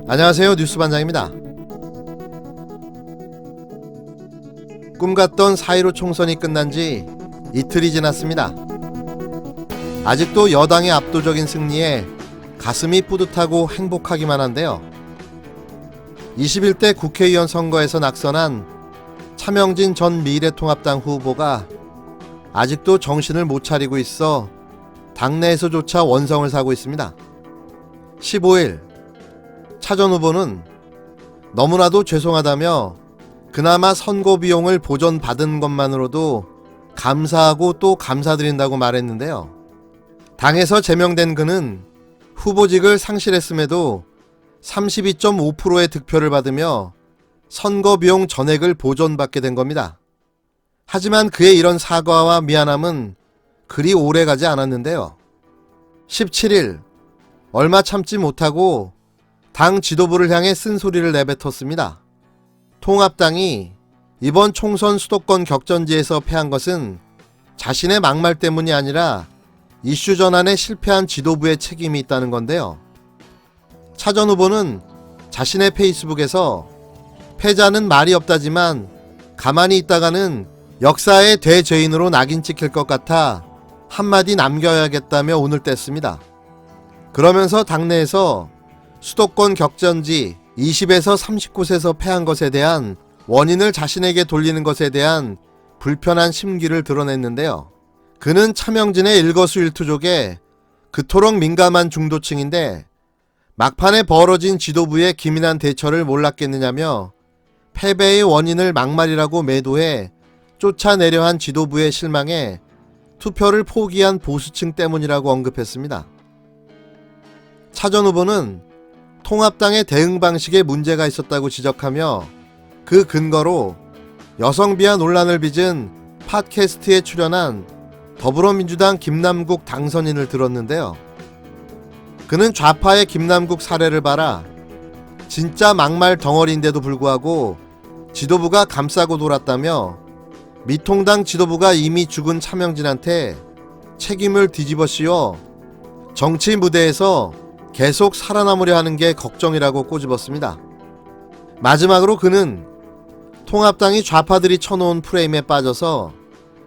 안녕하세요. 뉴스반장입니다. 꿈같던 4.15 총선이 끝난 지 이틀이 지났습니다. 아직도 여당의 압도적인 승리에 가슴이 뿌듯하고 행복하기만 한데요. 21대 국회의원 선거에서 낙선한 차명진 전 미래통합당 후보가 아직도 정신을 못 차리고 있어 당내에서조차 원성을 사고 있습니다. 15일 차 전 후보는 너무나도 죄송하다며 그나마 선거 비용을 보전받은 것만으로도 감사하고 또 감사드린다고 말했는데요. 당에서 제명된 그는 후보직을 상실했음에도 32.5%의 득표를 받으며 선거 비용 전액을 보전받게 된 겁니다. 하지만 그의 이런 사과와 미안함은 그리 오래 가지 않았는데요. 17일 얼마 참지 못하고 당 지도부를 향해 쓴소리를 내뱉었습니다. 통합당이 이번 총선 수도권 격전지에서 패한 것은 자신의 막말 때문이 아니라 이슈 전환에 실패한 지도부의 책임이 있다는 건데요. 차 전 후보는 자신의 페이스북에서 패자는 말이 없다지만 가만히 있다가는 역사의 대죄인으로 낙인 찍힐 것 같아 한마디 남겨야겠다며 운을 뗐습니다. 그러면서 당내에서 수도권 격전지 20에서 39세에서 패한 것에 대한 원인을 자신에게 돌리는 것에 대한 불편한 심기를 드러냈는데요. 그는 차명진의 일거수일투족에 그토록 민감한 중도층인데 막판에 벌어진 지도부의 기민한 대처를 몰랐겠느냐며 패배의 원인을 막말이라고 매도해 쫓아내려 한 지도부의 실망에 투표를 포기한 보수층 때문이라고 언급했습니다. 차 전 후보는 통합당의 대응 방식에 문제가 있었다고 지적하며 그 근거로 여성 비하 논란을 빚은 팟캐스트에 출연한 더불어민주당 김남국 당선인을 들었는데요. 그는 좌파의 김남국 사례를 봐라 진짜 막말 덩어리인데도 불구하고 지도부가 감싸고 돌았다며 미통당 지도부가 이미 죽은 차명진한테 책임을 뒤집어 씌워 정치 무대에서 계속 살아남으려 하는 게 걱정이라고 꼬집었습니다. 마지막으로 그는 통합당이 좌파들이 쳐놓은 프레임에 빠져서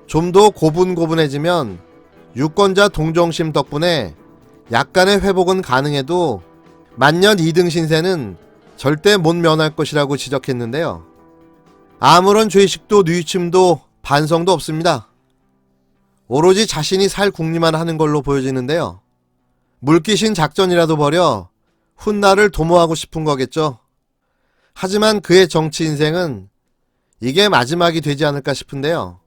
좀 더 고분고분해지면 유권자 동정심 덕분에 약간의 회복은 가능해도 만년 2등 신세는 절대 못 면할 것이라고 지적했는데요. 아무런 죄의식도 뉘우침도 반성도 없습니다. 오로지 자신이 살 궁리만 하는 걸로 보여지는데요. 물귀신 작전이라도 벌여 훗날을 도모하고 싶은 거겠죠. 하지만 그의 정치 인생은 이게 마지막이 되지 않을까 싶은데요.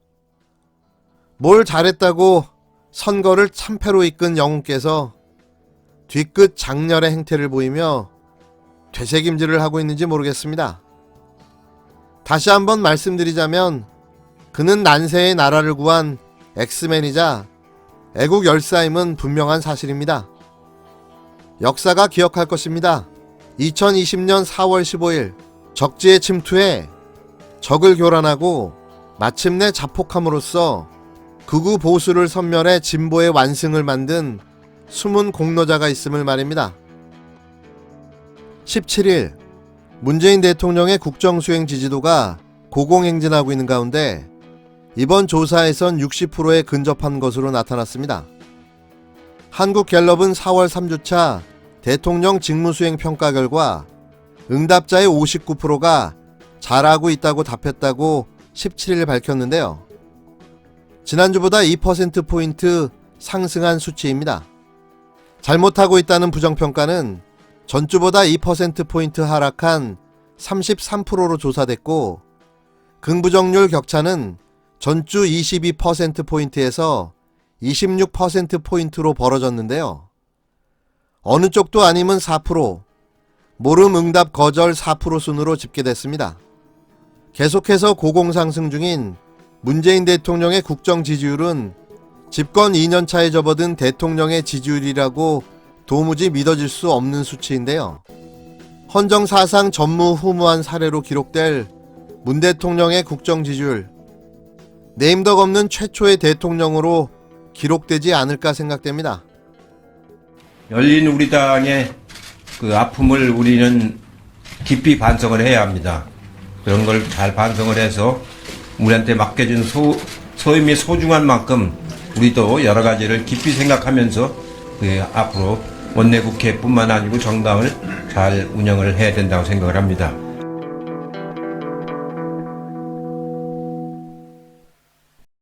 뭘 잘했다고 선거를 참패로 이끈 영웅께서 뒤끝 장렬의 행태를 보이며 되새김질을 하고 있는지 모르겠습니다. 다시 한번 말씀드리자면 그는 난세의 나라를 구한 엑스맨이자 애국 열사임은 분명한 사실입니다. 역사가 기억할 것입니다. 2020년 4월 15일 적지에 침투해 적을 교란하고 마침내 자폭함으로써 극우 보수를 섬멸해 진보의 완승을 만든 숨은 공로자가 있음을 말입니다. 17일 문재인 대통령의 국정수행 지지도가 고공행진하고 있는 가운데 이번 조사에선 60%에 근접한 것으로 나타났습니다. 한국갤럽은 4월 3주차 대통령 직무수행 평가 결과 응답자의 59%가 잘하고 있다고 답했다고 17일 밝혔는데요. 지난주보다 2%포인트 상승한 수치입니다. 잘못하고 있다는 부정평가는 전주보다 2%포인트 하락한 33%로 조사됐고 긍부정률 격차는 전주 22%포인트에서 26%포인트로 벌어졌는데요. 어느 쪽도 아니면 4%, 모름 응답 거절 4% 순으로 집계됐습니다. 계속해서 고공상승 중인 문재인 대통령의 국정 지지율은 집권 2년차에 접어든 대통령의 지지율이라고 도무지 믿어질 수 없는 수치인데요. 헌정사상 전무후무한 사례로 기록될 문 대통령의 국정 지지율, 네임덕 없는 최초의 대통령으로 기록되지 않을까 생각됩니다. 열린우리당의 그 아픔을 우리는 깊이 반성을 해야 합니다. 그런 걸 잘 반성을 해서 우리한테 맡겨진 소임이 소중한 만큼 우리도 여러 가지를 깊이 생각하면서 그 앞으로 원내국회뿐만 아니고 정당을 잘 운영을 해야 된다고 생각을 합니다.